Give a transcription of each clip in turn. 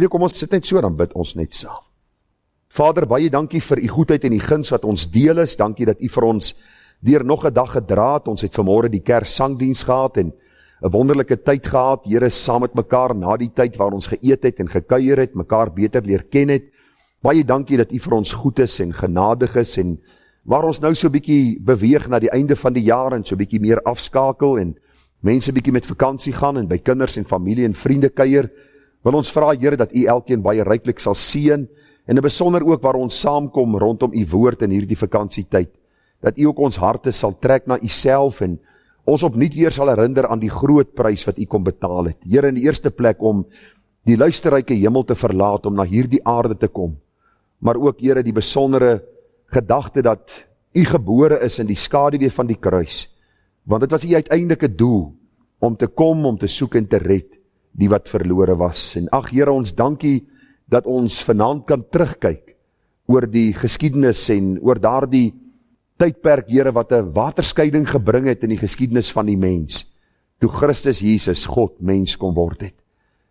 Vriende, kom ons sit net so, dan bid ons net saam. Vader, baie dankie vir u goedheid en die guns wat ons deel is. Dankie dat u vir ons deur nog 'n dag gedra het. Ons het vanmôre die kerksangdiens gehad en 'n wonderlike tyd gehad, Here, saam met mekaar na die tyd waar ons geëet het en gekuier het, mekaar beter leer ken het. Baie dankie dat u vir ons goed is en genadig is en waar ons nou so bietjie beweeg na die einde van die jaar en so bietjie meer afskakel en mense bietjie met vakansie gaan en by kinders en familie en vriende kuier, wil ons vra, Here, dat u elkeen baie ryklik sal seën en in besonder ook waar ons saamkom rondom u woord in hierdie vakansietyd, dat u ook ons harte sal trek na u self en ons opnuut weer sal herinner aan die groot prys wat u kom betaal het. Here, in die eerste plek om die luisterryke hemel te verlaat, om na hierdie aarde te kom, maar ook, Here, die besondere gedagte dat u gebore is in die skaduwee van die kruis, want dit was u uiteindelike doel, om te kom, om te soek en te red, die wat verlore was. En ag, Here, ons dankie, dat ons vanaand kan terugkyk, oor die geskiedenis en oor daardie tydperk, Here, wat 'n waterskeiding gebring het in die geskiedenis van die mens, toe Christus Jesus, God, mens kon word het.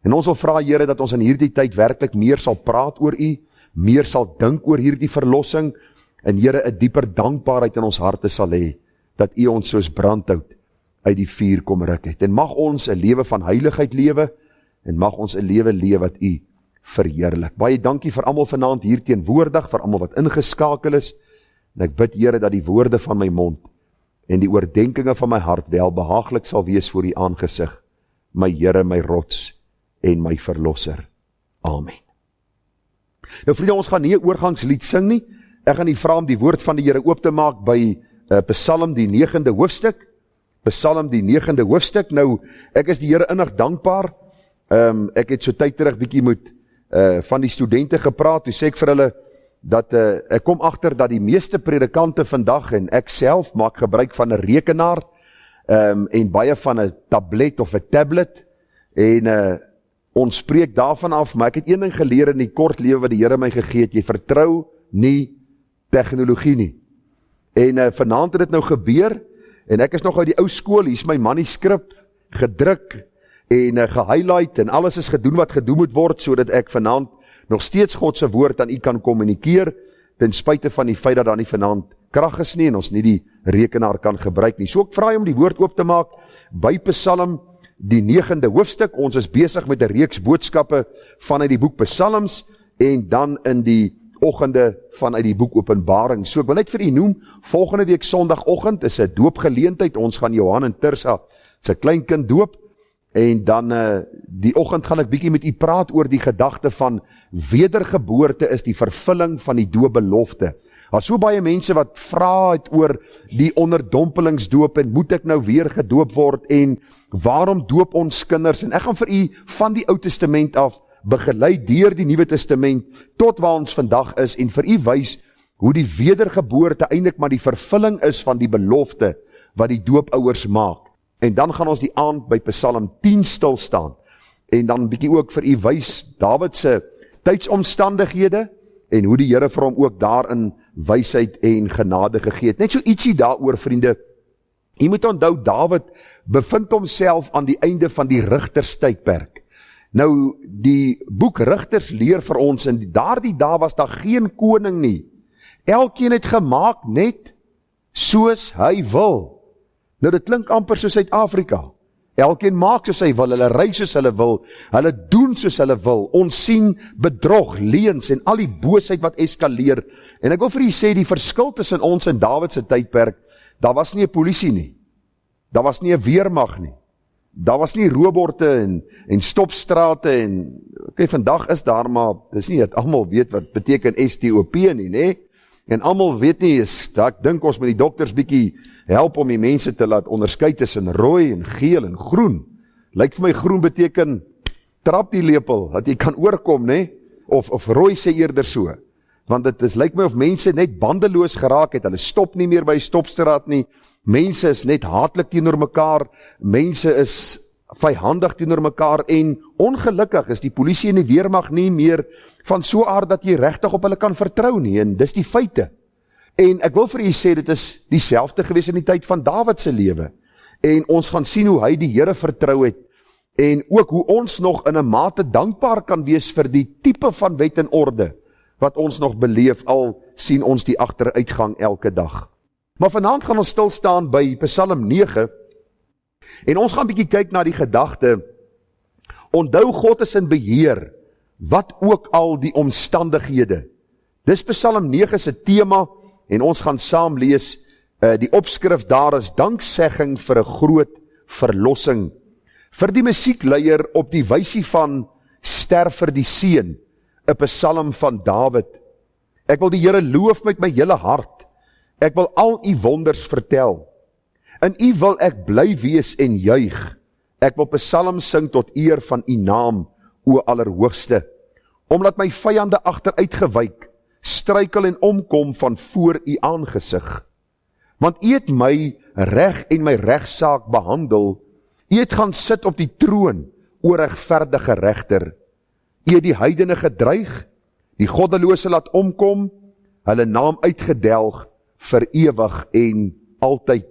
En ons wil vra, Here, dat ons in hierdie tyd werklik meer sal praat oor u, meer sal dink oor hierdie verlossing, en Here, 'n dieper dankbaarheid in ons harte sal hê, dat u ons soos brandhout uit die vuur kom ruk het. En mag ons 'n lewe van heiligheid lewe, en mag ons 'n lewe lewe wat u verheerlik. Baie dankie vir almal vanaand hier teenwoordig, vir almal wat ingeskakel is, en ek bid, Here, dat die woorde van my mond en die oordeenkinge van my hart wel behaaglik sal wees voor u aangesig, my Here, my rots en my verlosser. Amen. Nou vriende, ons gaan nie 'n oorgangslied sing nie. Ek gaan u vra om die woord van die Here oop te maak by Psalm die 9de hoofstuk. Psalm die 9de hoofstuk. Nou, ek is die Here innig dankbaar. Ek het so tyd terug bietjie met van die studente gepraat. Toe sê ek vir hulle dat ek kom agter dat die meeste predikante vandag en ek self maak gebruik van 'n rekenaar en baie van 'n tablet of 'n tablet en ons spreek daarvan af, maar ek het een ding geleer in die kort lewe wat die Here my gegee het: jy vertrou nie tegnologie nie. En vanaand het dit nou gebeur en ek is nog uit die ou skool. Hier is my manuskrip gedruk en gehighlight en alles is gedoen wat gedoen moet word, sodat ek vanaand nog steeds God se woord aan u kan kommunikeer, ten spyte van die feit dat daar nie vanaand krag is nie en ons nie die rekenaar kan gebruik nie. So ek vra om die woord oop te maak by Psalm die 9de hoofstuk. Ons is besig met 'n reeks boodskappe vanuit die boek Psalms en dan in die oggende vanuit die boek Openbaring. So ek wil net vir u noem, volgende week Sondagoggend is 'n doopgeleentheid. Ons gaan Johan en Tirsa se kleinkind doop. En dan die oggend gaan ek bietjie met u praat oor die gedagte van wedergeboorte is die vervulling van die doopbelofte. Daar's so baie mense wat vra het oor die onderdompelingsdoop en moet ek nou weer gedoop word en waarom doop ons kinders? En ek gaan vir u van die Ou Testament af begelei deur die Nuwe Testament tot waar ons vandag is en vir u wys hoe die wedergeboorte eintlik maar die vervulling is van die belofte wat die doopouers maak. En dan gaan ons die aand by Psalm 10 stil staan en dan bietjie ook vir u wys Dawid se tydsomstandighede en hoe die Here vir hom ook daarin wysheid en genade gegee het. Net so ietsie daaroor, vriende. U moet onthou, Dawid bevind homself aan die einde van die rigterstydperk. Nou, die boek Rigters leer vir ons, in daardie dae was daar geen koning nie. Elkeen het gemaak net soos hy wil. Nou, dit klink amper soos Suid-Afrika. Elkeen maak soos hy wil, hulle ry soos hulle wil, hulle doen soos hulle wil. Ons sien bedrog, leuns en al die boosheid wat eskaleer. En ek wil vir u sê, die verskil tussen ons en Dawid se tydperk, daar was nie 'n polisie nie. Daar was nie 'n weermag nie. Daar was nie roborte en stopstrate en okay, vandag is daar, maar dis nie dat almal weet wat beteken STOP nie, nê? En almal weet nie, ek dink ons met die dokters bietjie help om die mense te laat onderskei tussen rooi en geel en groen. Lyk vir my groen beteken trap die lepel, dat jy kan oorkom, nê? Of rooi sê eerder so. Want dit lyk my of mense net bandeloos geraak het, hulle stop nie meer by stopstraat nie, mense is net haatlik teenoor mekaar, mense is vyhandig teenoor mekaar en ongelukkig is die polisie en die weermag nie meer van so aard dat jy regtig op hulle kan vertrou nie, en dis die feite. En ek wil vir u sê, dit is dieselfde gewees in die tyd van Dawid se lewe. En ons gaan sien hoe hy die Here vertrou het en ook hoe ons nog in 'n mate dankbaar kan wees vir die tipe van wet en orde wat ons nog beleef, al sien ons die agteruitgang elke dag. Maar vanaand gaan ons stil staan by Psalm 9 en ons gaan bietjie kyk na die gedagte, onthou God is in beheer, wat ook al die omstandighede. Dis Psalm 9 se tema en ons gaan saam lees. Die opskrif daar is danksegging vir 'n groot verlossing. Vir die musiekleier op die wysie van Sterf vir die Seun, 'n psalm van Dawid. Ek wil die Here loof met my hele hart. Ek wil al u wonders vertel. In u wil ek bly wees en juig. Ek wil psalms sing tot eer van u naam, o Allerhoogste. Omdat my vyande agteruitgewyk, struikel en omkom van voor u aangesig. Want u het my reg en my regsaak behandel. U het gaan sit op die troon, o regverdige regter. U het die heidene gedreig, die goddelose laat omkom, hulle naam uitgedelg vir ewig en altyd.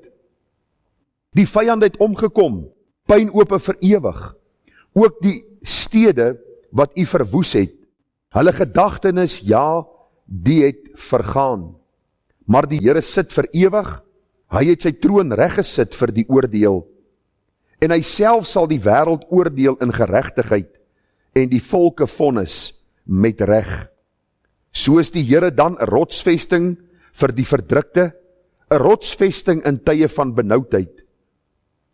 Die vyand het omgekom, pynope vir ewig. Ook die stede wat u verwoes het, hulle gedagtenis, ja, die het vergaan. Maar die Here sit vir ewig, hy het sy troon reggesit vir die oordeel. En hy self sal die wêreld oordeel in geregtigheid en die volke vonnis met reg. So is die Here dan 'n rotsvesting vir die verdrukte, 'n rotsvesting in tye van benoudheid.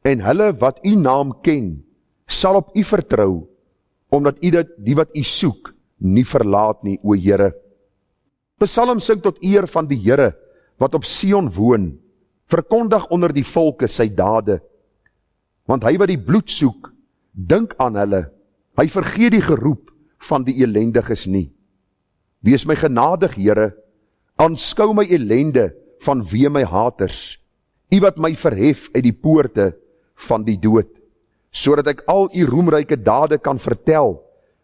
En hulle wat u naam ken, sal op u vertrou, omdat u die wat u soek nie verlaat nie, o Here. Psalm sing tot eer van die Here wat op Sion woon, verkondig onder die volke sy dade. Want hy wat die bloed soek, dink aan hulle, hy vergeet die geroep van die elendiges nie. Wees my genadig, Here, aanskou my ellende vanweë my haters, u wat my verhef uit die poorte van die dood, sodat ek al u roemryke dade kan vertel,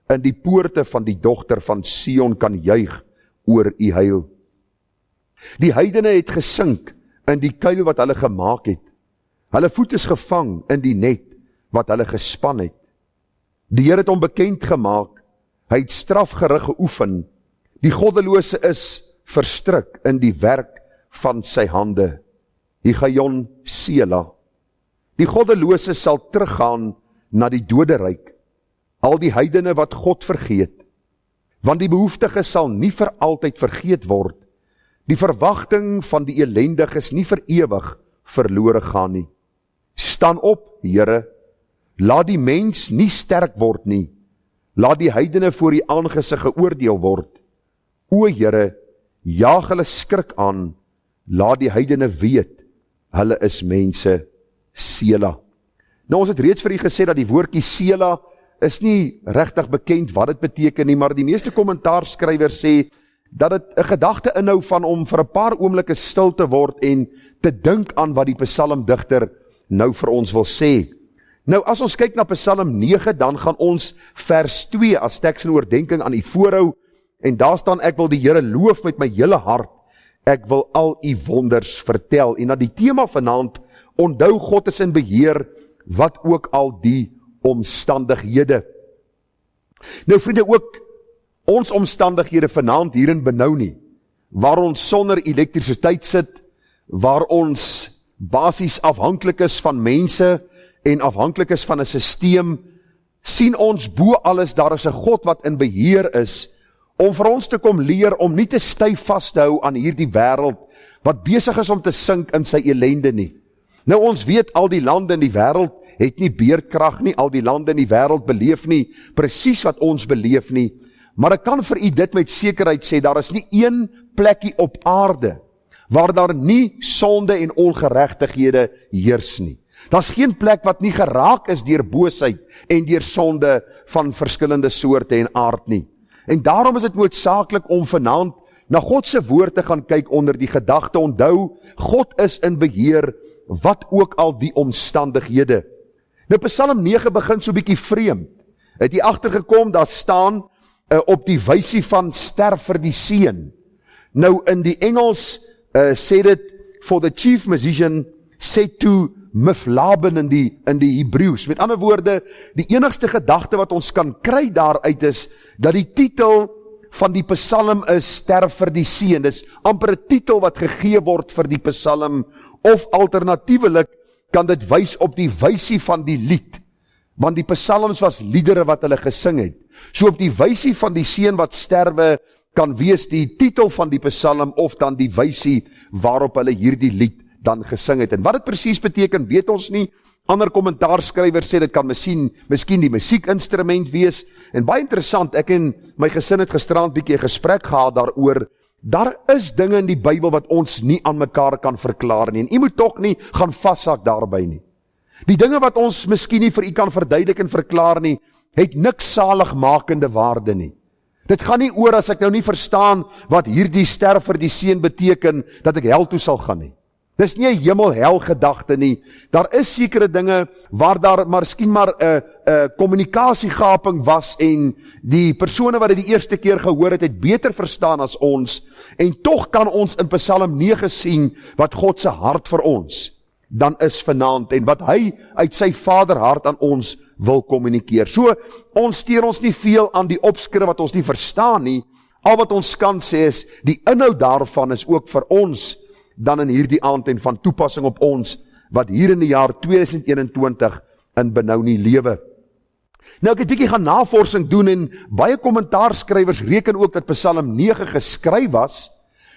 in die poorte van die dogter van Sion kan juig oor u heil. Die heidene het gesink in die kuil wat hulle gemaak het. Hulle voet is gevang in die net wat hulle gespan het. Die Here het hom bekend gemaak, hy het strafgerig geoefen. Die goddelose is verstrik in die werk van sy hande. Higayon Sela. Die goddelose sal teruggaan na die doderyk, al die heidene wat God vergeet. Want die behoeftige sal nie vir altyd vergeet word. Die verwagting van die elendiges nie vir ewig verlore gaan nie. Staan op, Here, laat die mens nie sterk word nie. Laat die heidene voor die aangesig geoordeel word. O Here, jaag hulle skrik aan. Laat die heidene weet, hulle is mense. Sela. Nou ons het reeds vir u gesê dat die woordjie Sela is nie regtig bekend wat dit beteken nie, maar die meeste kommentaarskrywers sê dat dit 'n gedagte inhou van om vir 'n paar oomblikke stil te word en te dink aan wat die psalmdigter nou vir ons wil sê. Nou as ons kyk na Psalm 9, dan gaan ons vers 2 as teks en oordenking aan u voorhou, en daar staan, ek wil die Here loof met my hele hart, ek wil al u wonders vertel. En na die tema vanaand, onthou God is in beheer, wat ook al die omstandighede. Nou vriende, ook ons omstandighede vanaand hierin benou nie, waar ons sonder elektrisiteit sit, waar ons basies afhanklik is van mense en afhanklik is van 'n sisteem, sien ons bo alles, daar is 'n God wat in beheer is, om vir ons te kom leer om nie te styf vas te hou aan hierdie wêreld, wat besig is om te sink in sy ellende nie. Nou ons weet, al die lande in die wêreld het nie beerdkrag nie, al die lande in die wêreld beleef nie presies wat ons beleef nie, maar ek kan vir u dit met sekerheid sê, daar is nie een plekkie op aarde, waar daar nie sonde en ongeregtighede heers nie. Daar's geen plek wat nie geraak is deur boosheid en deur sonde van verskillende soorte en aard nie. En daarom is dit noodsaaklik om vanaand na God se woord te gaan kyk onder die gedagte, onthou, God is in beheer, wat ook al die omstandighede. Nou Psalm 9 begin so bietjie vreemd. Het jy agtergekom, daar staan op die wysie van sterf vir die seun. Nou in die Engels sê dit, for the chief musician said to miflaben in die Hebreëus. Met ander woorde, die enigste gedagte wat ons kan kry daaruit is, dat die titel van die psalm is Sterf vir die Seun. Dis amper 'n titel wat gegee word vir die psalm, of alternatiewelik kan dit wys op die wysie van die lied, want die psalms was liedere wat hulle gesing het. So op die wysie van die seun wat sterwe, kan wees die titel van die psalm, of dan die wysie waarop hulle hierdie lied dan gesing het. En wat dit presies beteken, weet ons nie. Ander kommentaarskrywers sê dit kan miskien die musiekinstrument wees. En baie interessant, ek en my gesin het gisterand bietjie 'n gesprek gehad daaroor. Daar is dinge in die Bybel wat ons nie aan mekaar kan verklaar nie. En u moet tog nie gaan vashak daarby nie. Die dinge wat ons miskien nie vir u kan verduidelik en verklaar nie, het niks saligmakende waarde nie. Dit gaan nie oor as ek nou nie verstaan wat hierdie sterf vir die seun beteken, dat ek hel toe sal gaan nie. Dis nie 'n hemel-hel gedagte nie. Daar is sekere dinge waar daar miskien maar 'n kommunikasiegaping was en die persone wat dit die eerste keer gehoor het beter verstaan as ons, en tog kan ons in Psalm 9 sien wat God se hart vir ons dan is vanaand en wat hy uit sy Vaderhart aan ons wil kommunikeer. So, ons steur ons nie veel aan die opskrif wat ons nie verstaan nie. Al wat ons kan sê is, die inhoud daarvan is ook vir ons dan in hierdie aand en van toepassing op ons, wat hier in die jaar 2021 in Benoni lewe. Nou ek het bietjie gaan navorsing doen en baie kommentaarskrywers reken ook dat Psalm 9 geskryf was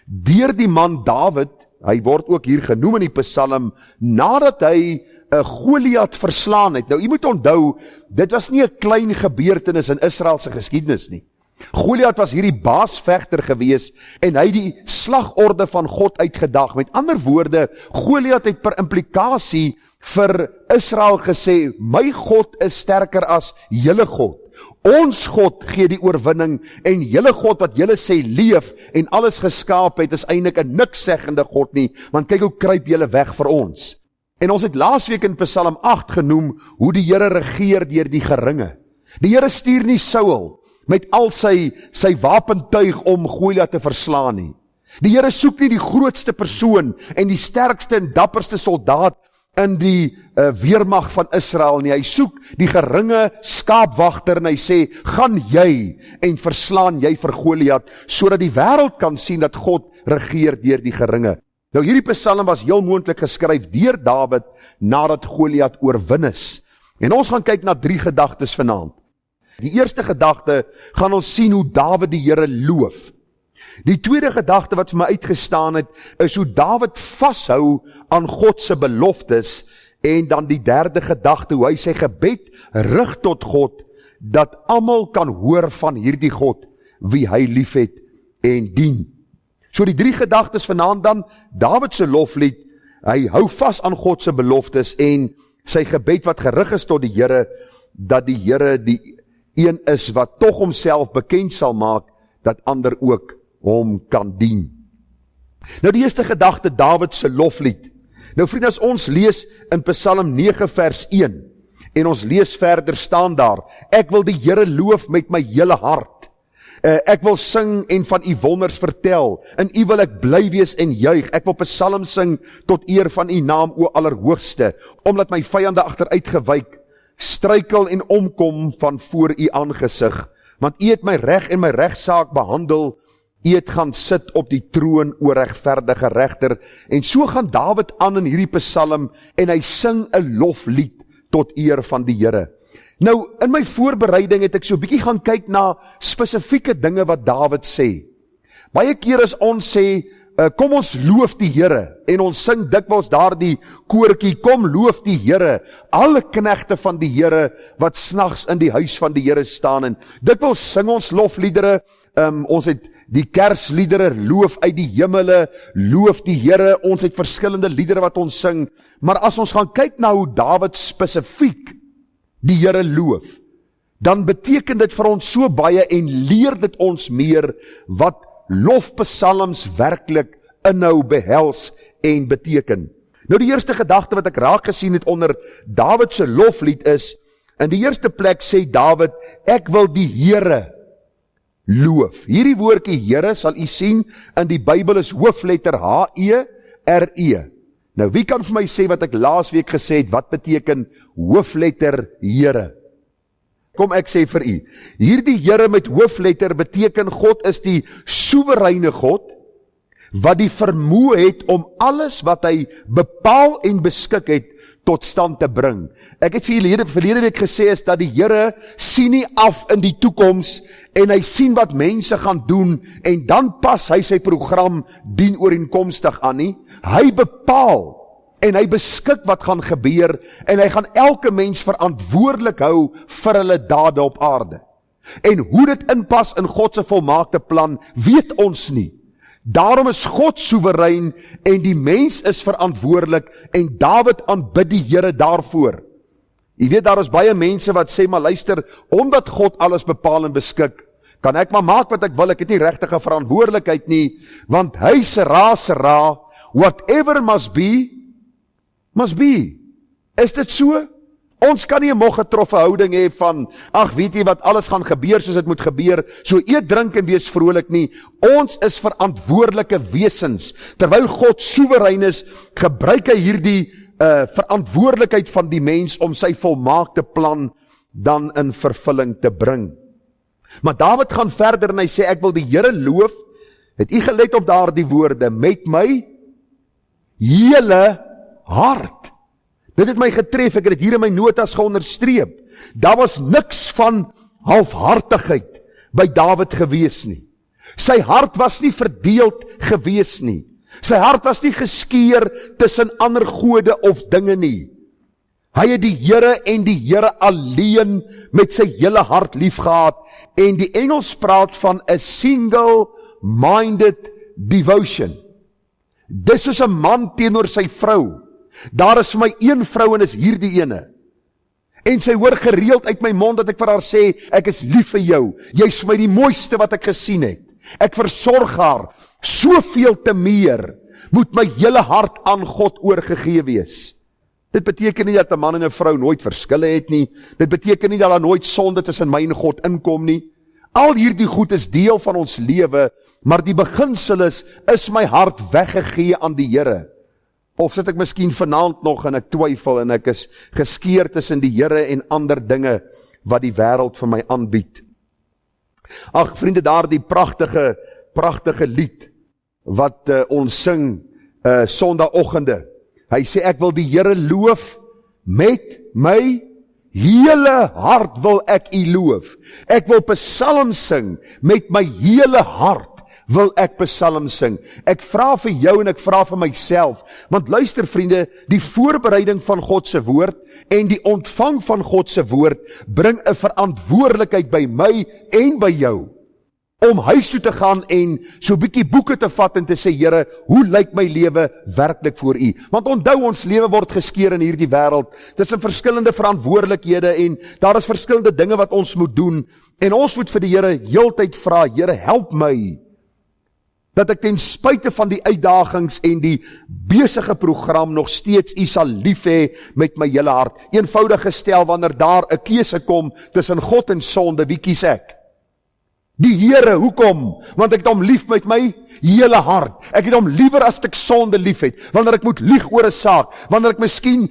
deur die man Dawid. Hy word ook hier genoem in die Psalm nadat hy Goliat verslaan het. Nou jy moet onthou, dit was nie 'n klein gebeurtenis in Israel se geskiedenis nie. Goliat was hierdie baasvegter gewees en hy die slagorde van God uitgedag. Met ander woorde, Goliat het per implikasie vir Israel gesê, my God is sterker as julle God. Ons God gee die oorwinning en julle God wat julle sê leef en alles geskaap het, is eintlik 'n nikszeggende God nie, want kyk hoe kruip julle weg vir ons. En ons het laasweek in Psalm 8 genoem hoe die Here regeer deur die geringe. Die Here stuur nie Saul met al sy wapentuig om Goliat te verslaan nie. Die Here soek nie die grootste persoon en die sterkste en dapperste soldaat in die weermag van Israel nie. Hy soek die geringe skaapwagter en hy sê, gaan jy en verslaan jy vir Goliat, sodat die wêreld kan sien dat God regeer deur die geringe. Nou hierdie Psalm was heel moontlik geskryf deur Dawid nadat Goliat oorwin is. En ons gaan kyk na 3 gedagtes vanaand. Die eerste gedagte gaan ons sien hoe Dawid die Here loof. Die tweede gedagte wat vir my uitgestaan het, is hoe Dawid vashou aan God se beloftes, en dan die derde gedagte, hoe hy sy gebed rig tot God, dat almal kan hoor van hierdie God, wie hy liefhet en dien. So die 3 gedagtes vanaand dan, Dawid se loflied, hy hou vas aan God se beloftes, en sy gebed wat gerig is tot die Here, dat die Here die een is wat tog homself bekend sal maak, dat ander ook hom kan dien. Nou die eerste gedagte, Dawid se loflied. Nou vriende, as ons lees in Psalm 9 vers 1, en ons lees verder, staan daar, ek wil die Here loof met my hele hart. Ek wil sing en van u wonders vertel, in u wil ek bly wees en juig, ek wil psalms sing tot eer van u naam, o Allerhoogste, omdat my vyande agteruit gewyk, struikel en omkom van voor u aangesig, want u het my reg en my regsaak behandel, u het gaan sit op die troon, o regverdige regter. En so gaan Dawid aan in hierdie psalm, en hy sing 'n loflied tot eer van die Here. Nou, in my voorbereiding het ek so 'n bietjie gaan kyk na spesifieke dinge wat Dawid sê. Baie keer as ons sê, kom ons loof die Here, en ons sing dikwels daardie koortjie, kom loof die Here, alle knegte van die Here, wat snags in die huis van die Here staan, en dikwels sing ons lofliedere, ons het die Kersliedere, loof uit die hemele, loof die Here, ons het verskillende liedere wat ons sing, maar as ons gaan kyk na hoe Dawid spesifiek die Here loof, dan beteken dit vir ons so baie en leer dit ons meer wat lofpsalms werklik inhou, behels en beteken. Nou die eerste gedagte wat ek raak gesien het onder Dawid se loflied is, in die eerste plek sê Dawid, ek wil die Here loof. Hierdie woordjie Here sal u sien in die Bybel is hoofletter H-E-R-E. Nou, wie kan vir my sê wat ek laasweek gesê het, wat beteken hoofletter Here? Kom ek sê vir u, hierdie Here met hoofletter beteken God is die soewereine God, wat die vermoë het om alles wat hy bepaal en beskik het, tot stand te bring. Ek het vir julle verlede week gesê is dat die Here sien nie af in die toekoms en hy sien wat mense gaan doen en dan pas hy sy program dienooreenkomstig aan nie. Hy bepaal en hy beskik wat gaan gebeur en hy gaan elke mens verantwoordelik hou vir hulle dade op aarde. En hoe dit inpas in God se volmaakte plan, weet ons nie. Daarom is God soewerein en die mens is verantwoordelik en Dawid aanbid die Here daarvoor. Jy weet, daar is baie mense wat sê, maar luister, omdat God alles bepaal en beskik, kan ek maar maak wat ek wil, ek het nie regtige verantwoordelikheid nie, want hy sera, whatever must be. Is dit so? Ons kan nie 'n moeg getroffe houding hê van, ag weet jy wat, alles gaan gebeur soos dit moet gebeur, so eet, drink en wees vrolik nie. Ons is verantwoordelike wesens. Terwyl God soewerein is, gebruik hy hierdie verantwoordelikheid van die mens om sy volmaakte plan dan in vervulling te bring. Maar Dawid gaan verder en hy sê, ek wil die Here loof, het u gelet op daardie woorde, met my hele hart. Dit het my getref, ek het dit hier in my notas geonderstreep. Daar was niks van halfhartigheid by Dawid gewees nie. Sy hart was nie verdeeld gewees nie. Sy hart was nie geskeur tussen ander gode of dinge nie. Hy het die Here en die Here alleen met sy hele hart lief gehad en die Engels praat van a single-minded devotion. Dis is 'n man teenoor sy vrou. Daar is vir my een vrou en is hierdie ene. En sy hoor gereeld uit my mond dat ek vir haar sê, ek is lief vir jou. Jy is vir my die mooiste wat ek gesien het. Ek versorg haar. Soveel te meer moet my hele hart aan God oorgegee wees. Dit beteken nie dat 'n man en 'n vrou nooit verskille het nie. Dit beteken nie dat daar nooit sonde tussen my en God inkom nie. Al hierdie goed is deel van ons lewe, maar die beginsel is my hart weggegee aan die Here. Of sit ek miskien vanaand nog en ek twyfel en ek is geskeur tussen die Here en ander dinge wat die wêreld vir my aanbied. Ag vriende, daardie pragtige lied wat ons sing Sondagoggende. Hy sê ek wil die Here loof met my hele hart wil ek u loof. Ek wil psalm sing met my hele hart. Wil ek psalm sing. Ek vra vir jou en ek vra vir myself, want luister vriende, die voorbereiding van God se woord en die ontvang van God se woord bring 'n verantwoordelikheid by my en by jou, om huis toe te gaan en so 'n bietjie boeke te vat en te sê, Here, hoe lyk my lewe werklik voor u? Want onthou, ons lewe word geskeur in hierdie wêreld, tussen verskillende verantwoordelikhede en daar is verskillende dinge wat ons moet doen, en ons moet vir die Here heeltyd vra, Here, help my, dat ek ten spyte van die uitdagings en die besige program nog steeds u sal lief hê met my hele hart. Eenvoudig gestel, wanneer daar 'n keuse kom tussen God en sonde, wie kies ek? Die Here, hoekom? Want ek het hom lief met my hele hart. Ek het hom liewer as ek sonde lief het. Wanneer ek moet lieg oor 'n saak, wanneer ek miskien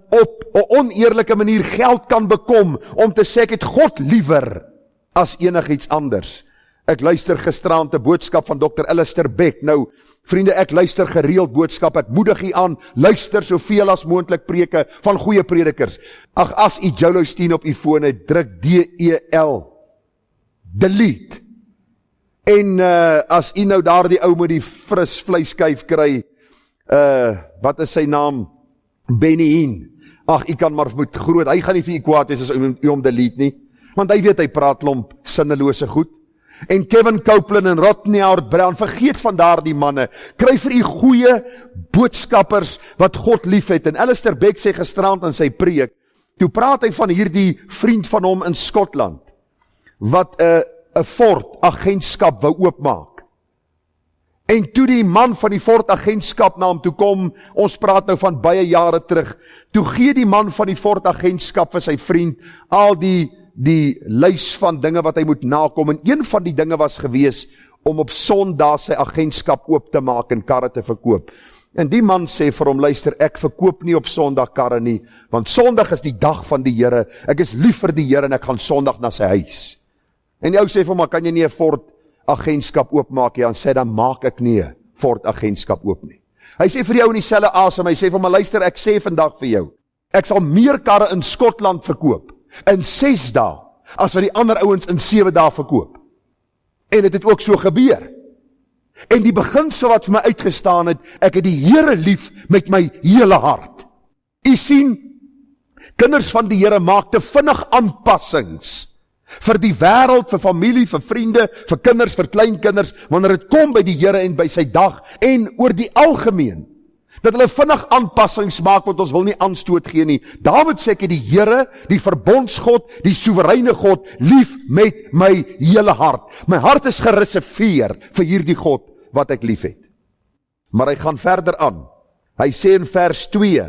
op 'n oneerlike manier geld kan bekom om te sê ek het God liewer as enigiets anders. Ek luister gisteraand 'n boodskap van Dr. Alistair Beck. Nou, vriende, ek luister gereeld boodskap. Ek moedig u aan, luister soveel as moontlik preke van goeie predikers. Ag, as u Jolostien op u fone druk DEL, delete. En as u nou daardie ou met die fris vleiskyf kry, wat is sy naam? Benny Hinn. Ag, u kan maar moet groot. Hy gaan nie vir u kwaad wees as u hom delete nie, want hy weet hy praat klomp sinnelose goed. En Kevin Copeland en Rodney Howard Brown, vergeet van daardie manne, kry vir u goeie boodskappers wat God lief het. En Alistair Beck sê gisterand in sy preek, toe praat hy van hierdie vriend van hom in Skotland, wat 'n Ford agentskap wou oopmaak. En toe die man van die Ford agentskap na hom toe kom, ons praat nou van baie jare terug, toe gee die man van die Ford agentskap vir sy vriend al die lys van dinge wat hy moet nakom, en een van die dinge was gewees om op Sondag sy agentskap oop te maak en karre te verkoop. En die man sê vir hom, luister, ek verkoop nie op Sondag karre nie, want Sondag is die dag van die Here, ek is lief vir die Here en ek gaan Sondag na sy huis. En die ou sê vir hom, maar kan jy nie 'n Ford agentskap oopmaak nie? Dan sê dan maak ek nie 'n Ford agentskap oop nie. Hy sê vir die ou in dieselfde asem, hy sê vir hom, maar luister, ek sê vandag vir jou, ek sal meer karre in Skotland verkoop in 6 dae, as wat die ander ouens in 7 dae verkoop. En dit het ook so gebeur. En die beginsel wat vir my uitgestaan het, ek het die Here lief met my hele hart. U sien, kinders van die Here maak te vinnig aanpassings vir die wêreld, vir familie, vir vriende, vir kinders, vir kleinkinders, wanneer dit kom by die Here en by sy dag, en oor die algemeen, dat hulle vinnig aanpassings maak, want ons wil nie aanstoot gee nie. Dawid sê ek het die Here, die verbondsgod, die soewereine God, lief met my hele hart. My hart is gereserveer vir hierdie God wat ek lief het. Maar hy gaan verder aan. Hy sê in vers 2,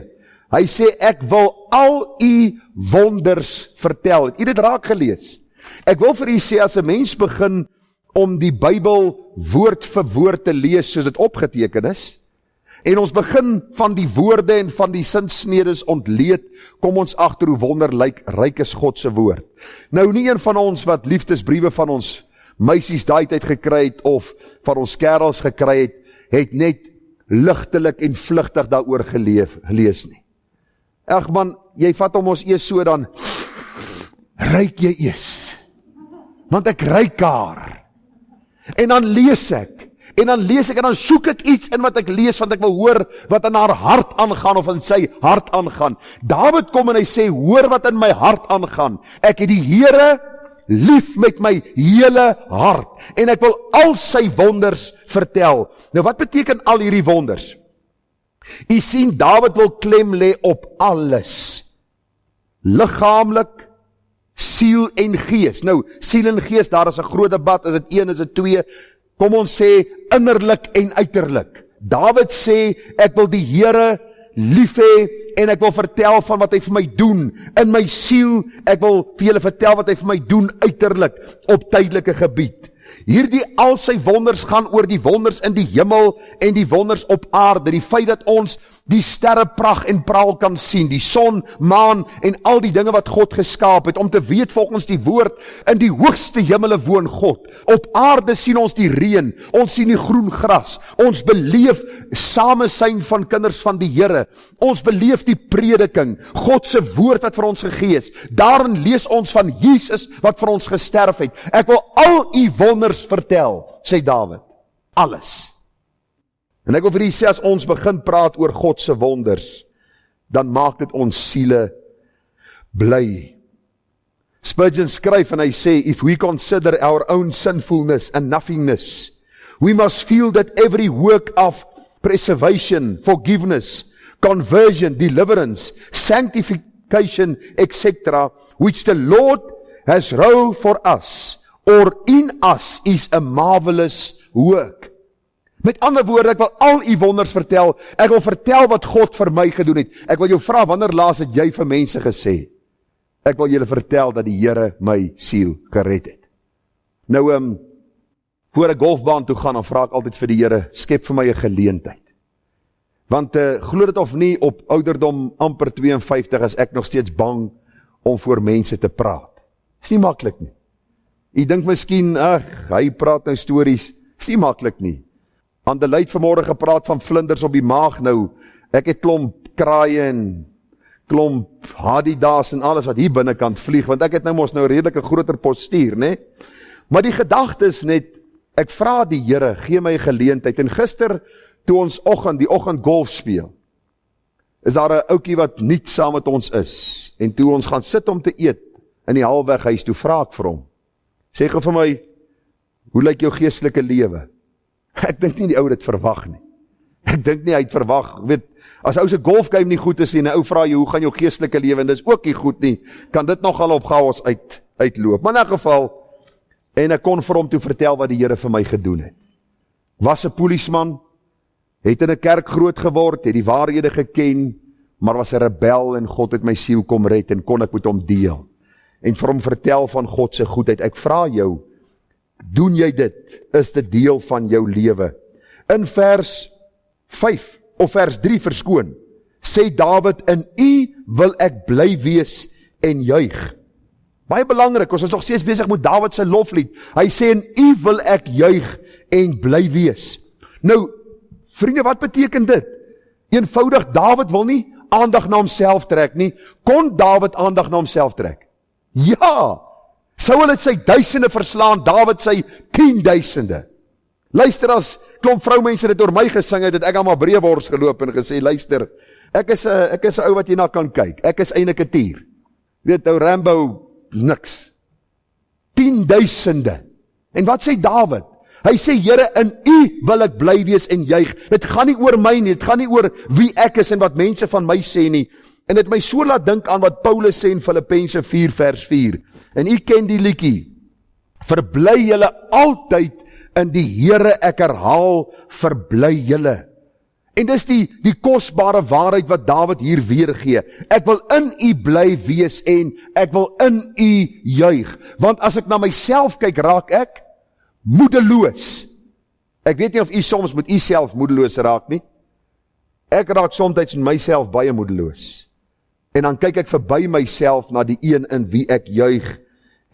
hy sê ek wil al u wonders vertel. Het u dit raak gelees? Ek wil vir u sê, as 'n mens begin om die Bybel woord vir woord te lees soos dit opgeteken is, en ons begin van die woorde en van die sinsnedes ontleed, kom ons agter hoe wonderlik ryk is God se woord. Nou nie een van ons wat liefdesbriewe van ons meisies daai tyd gekry het, of van ons kerels gekry het, het net ligtelik en vlugtig daaroor gelees nie. Ag man, jy vat hom ons eers so, dan ryk jy eers, want ek ryk haar, en dan lees ek, en dan soek ek iets in wat ek lees, want ek wil hoor wat in haar hart aangaan, of in sy hart aangaan. Dawid kom en hy sê, hoor wat in my hart aangaan, ek het die Here lief met my hele hart, en ek wil al sy wonders vertel. Nou wat beteken al hierdie wonders? U sien, Dawid wil klem lê op alles, liggaamlik, siel en gees. Nou, siel en gees, daar is 'n groot debat, is dit 1, is dit 2, kom ons sê, innerlik en uiterlik. Dawid sê, ek wil die Here lief hê, en ek wil vertel van wat hy vir my doen, in my siel, ek wil vir julle vertel wat hy vir my doen, uiterlik, op tydelike gebied. Hierdie al sy wonders gaan oor die wonders in die hemel, en die wonders op aarde, die feit dat ons die sterre pragt en praal kan sien, die son, maan, en al die dinge wat God geskaap het, om te weet volgens die woord, in die hoogste hemele woon God. Op aarde sien ons die reën, ons sien die groen gras, ons beleef samesyn van kinders van die Here, ons beleef die prediking, God se woord wat vir ons gegee is, daarin lees ons van Jesus wat vir ons gesterf het. Ek wil al u wonders vertel, sê Dawid, alles. En ek wil vir u sê, as ons begin praat oor God se wonders, dan maak dit ons siele bly. Spurgeon skryf en hy sê, if we consider our own sinfulness and nothingness, we must feel that every work of preservation, forgiveness, conversion, deliverance, sanctification, etc., which the Lord has wrought for us, or in us, is a marvelous work. Met ander woorde, ek wil al u wonders vertel, ek wil vertel wat God vir my gedoen het. Ek wil jou vra, wanneer laas het jy vir mense gesê, ek wil julle vertel dat die Here my siel gered het. Nou, voor 'n golfbaan toe gaan, dan vra ek altyd vir die Here, skep vir my 'n geleentheid. Want glo dit of nie, op ouderdom amper 52 is ek nog steeds bang om voor mense te praat. Is nie maklik nie. Jy dink miskien, hy praat nou stories, is nie maklik nie. Andele het vanmôre gepraat van vlinders op die maag. Nou, ek het klomp kraaie en klomp hadidas en alles wat hier binnekant vlieg, want ek het nou mos nou redelik 'n groter postuur, né? Maar die gedagte is net, ek vra die Here, gee my 'n geleentheid. En gister, toe ons die oggend golf speel, is daar 'n ouetjie wat nuut saam met ons is. En toe ons gaan sit om te eet in die halfweghuis, toe vra ek vir hom, sê gou vir my, hoe lyk jou geestelike lewe? Ek dink nie die ou dit verwag nie. Ek dink nie hy het verwag, weet, as ou se golfgame nie goed is nie, en 'n ou vra jou, hoe gaan jou geestelike lewe, en dis ook nie goed nie, kan dit nogal op chaos uitloop. Maar in 'n geval, en ek kon vir hom toe vertel wat die Here vir my gedoen het. Was 'n polisman, het in 'n kerk groot geword, het die waarhede geken, maar was 'n rebel, en God het my siel kom red, en kon ek met hom deel, en vir hom vertel van God se goedheid. Ek vra jou, doen jy dit? Is dit deel van jou lewe? In vers 5 of vers 3 verskoon, sê Dawid, in U wil ek bly wees en juig. Baie belangrik, ons is nog steeds besig met Dawid se loflied. Hy sê, in U wil ek juig en bly wees. Nou, vriende, wat beteken dit? Eenvoudig, Dawid wil nie aandag na homself trek nie. Kon Dawid aandag na homself trek? Ja! Saul het sy duisende verslaan, Dawid sy 10.000. Luister, as klomp vroumense dit oor my gesing het ek aan my breëbors geloop en gesê, luister, ek is 'n ou wat jy na kan kyk. Ek is eintlik 'n tier. Weet, ou Rambo, niks. 10.000. En wat sê Dawid? Hy sê, Here, in U wil ek bly wees en juig. Dit gaan nie oor my nie, dit gaan nie oor wie ek is en wat mense van my sê nie. En dit my so laat dink aan wat Paulus sê in Filippense 4 vers 4. En u ken die liedjie. Verbly julle altyd in die Here, ek herhaal, verbly julle. En dis die kosbare waarheid wat Dawid hier weergee. Ek wil in U bly wees en ek wil in U juig. Want as ek na myself kyk, raak ek moedeloos. Ek weet nie of u soms met u self moedeloos raak nie. Ek raak soms met myself baie moedeloos. En dan kyk ek verby myself na die een in wie ek juig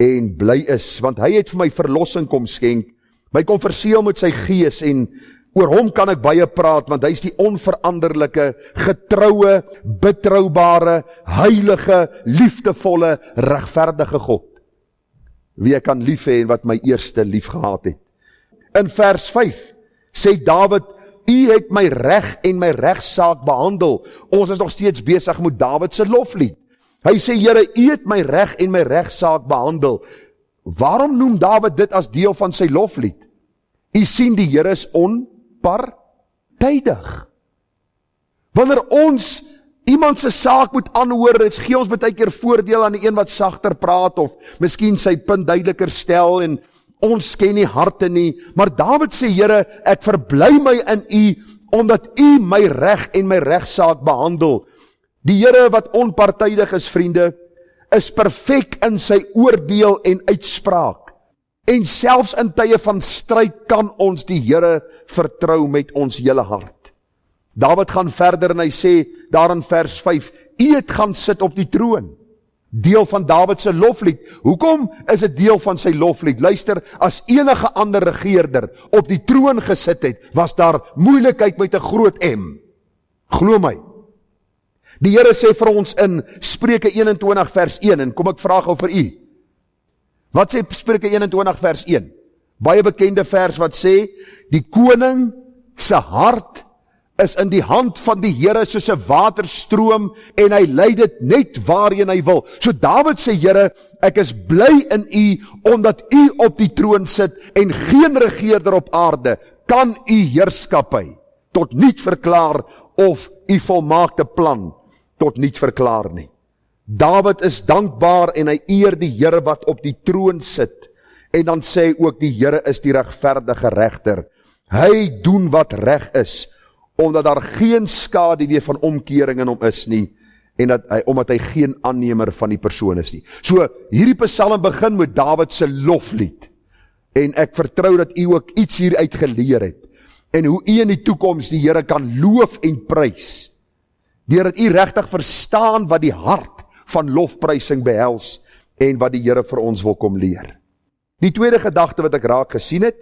en bly is. Want hy het vir my verlossing kom skenk, my kom verseël met sy gees en oor hom kan ek baie praat, want hy is die onveranderlike, getroue, betroubare, heilige, liefdevolle, regverdige God. Wie ek kan lief hê en wat my eerste lief gehad het. In vers 5 sê Dawid, U het my reg en my regsaak behandel. Ons is nog steeds besig met Dawid se loflied. Hy sê, Here, U het my reg en my regsaak behandel. Waarom noem Dawid dit as deel van sy loflied? U sien, die Here is onpartydig. Wanneer ons iemand se saak moet aanhoor, dit gee ons baie keer voordeel aan die een wat sagter praat, of miskien sy punt duideliker stel, en ons ken nie harte nie, maar Dawid sê, Here, ek verbly my in U, omdat U my reg en my regsaak behandel. Die Here wat onpartydig is, vriende, is perfek in sy oordeel en uitspraak. En selfs in tye van stryd kan ons die Here vertrou met ons hele hart. Dawid gaan verder en hy sê, daar in vers 5, U het gaan sit op die troon. Deel van Dawid se loflied. Hoekom is dit deel van sy loflied? Luister, as enige ander regeerder op die troon gesit het, was daar moeilikheid met 'n groot M. Glo my. Die Here sê vir ons in Spreuke 21 vers 1, en kom ek vra gou vir u. Wat sê Spreuke 21 vers 1? Baie bekende vers wat sê, die koning se hart is in die hand van die Here soos 'n waterstroom en hy lei dit net waarheen hy wil. So Dawid sê, Here, ek is bly in U omdat U op die troon sit en geen regeerder op aarde kan U heerskappy tot niet verklaar of U volmaakte plan tot niet verklaar nie. Dawid is dankbaar en hy eer die Here wat op die troon sit. En dan sê hy ook, die Here is die regverdige regter. Hy doen wat reg is, omdat daar geen skaduwee van omkering in hom is nie, en omdat hy geen aannemer van die persoon is nie. So, hierdie psalm begin met Dawid se loflied, en ek vertrou dat u ook iets hieruit geleer het, en hoe u in die toekoms die Here kan loof en prys, deurdat u regtig verstaan wat die hart van lofprysing behels, en wat die Here vir ons wil kom leer. Die tweede gedagte wat ek raak gesien het,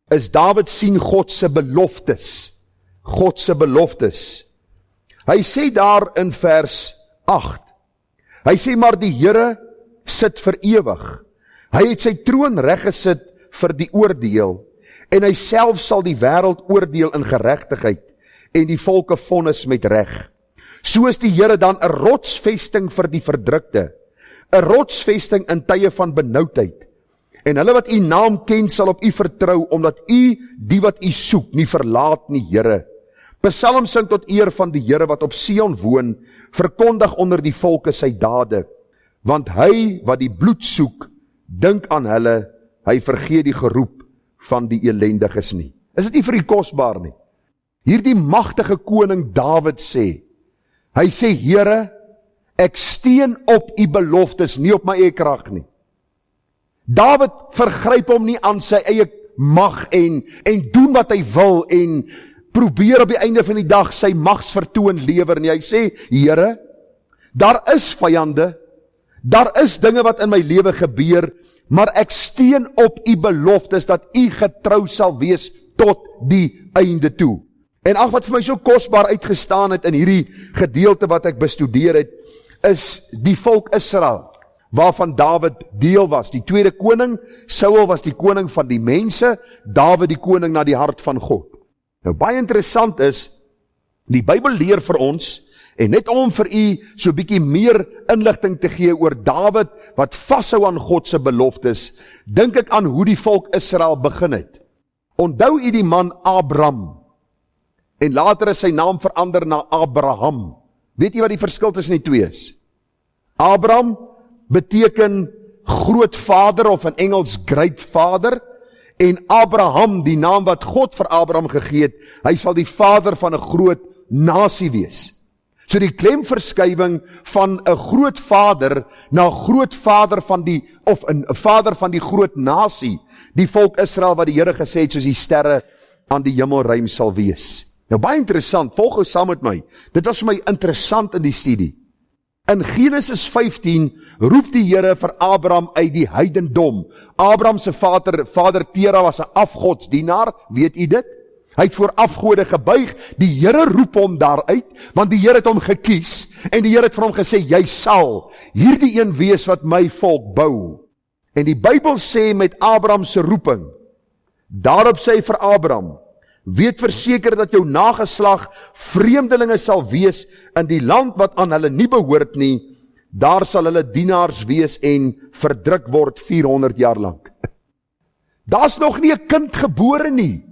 is Dawid sien God se beloftes. God se beloftes. Hy sê daar in vers 8, hy sê, maar die Here sit vir ewig. Hy het sy troon reggesit vir die oordeel, en hy self sal die wêreld oordeel in geregtigheid, en die volke vonnis met reg. So is die Here dan 'n rotsvesting vir die verdrukte, 'n rotsvesting in tye van benoudheid. En hulle wat u naam ken sal op u vertrou, omdat u die wat u soek nie verlaat nie, Here. Psalm sing tot eer van die Here wat op Sion woon, verkondig onder die volke sy dade, want hy wat die bloed soek, dink aan hulle, hy vergeet die geroep van die elendiges nie. Is dit nie vir u kosbaar nie? Hierdie magtige koning Dawid sê, hy sê, Here, ek steun op u beloftes, nie op my eie krag nie. Dawid vergryp hom nie aan sy eie mag en doen wat hy wil en probeer op die einde van die dag sy magsvertoon lewer, en hy sê, Here, daar is vyande, daar is dinge wat in my lewe gebeur, maar ek steun op u beloftes, dat u getrou sal wees tot die einde toe. En ag, wat vir my so kosbaar uitgestaan het in hierdie gedeelte wat ek bestudeer het, is die volk Israel, waarvan Dawid deel was. Die tweede koning, Saul was die koning van die mense, Dawid die koning na die hart van God. Nou baie interessant is, die Bybel leer vir ons, en net om vir u so bietjie meer inligting te gee oor Dawid, wat vashou aan God se beloftes, dink ek aan hoe die volk Israel begin het. Onthou u die man Abram, en later is sy naam verander na Abraham. Weet jy wat die verskil tussen die twee is? Abram beteken grootvader, of in Engels great father, en Abraham, die naam wat God vir Abraham gegee het, hy sal die vader van 'n groot nasie wees. So die klemverskywing van 'n grootvader na 'n grootvader van die, of 'n vader van die groot nasie, die volk Israel wat die Here gesê het, soos die sterre aan die hemelruim sal wees. Nou baie interessant, volg gou saam met my, dit was vir my interessant in die studie. In Genesis 15 roep die Here vir Abraham uit die heidendom. Abraham se vader Tera was 'n afgodsdienaar, weet u dit? Hy het voor afgode gebuig, die Here roep hom daaruit, want die Here het hom gekies, en die Here het vir hom gesê, jy sal hierdie een wees wat my volk bou. En die Bybel sê met Abraham se roeping, daarop sê hy vir Abraham, weet verseker dat jou nageslag vreemdelinge sal wees in die land wat aan hulle nie behoort nie, daar sal hulle dienaars wees en verdruk word 400 jaar lank. Daar's nog nie 'n kind gebore nie.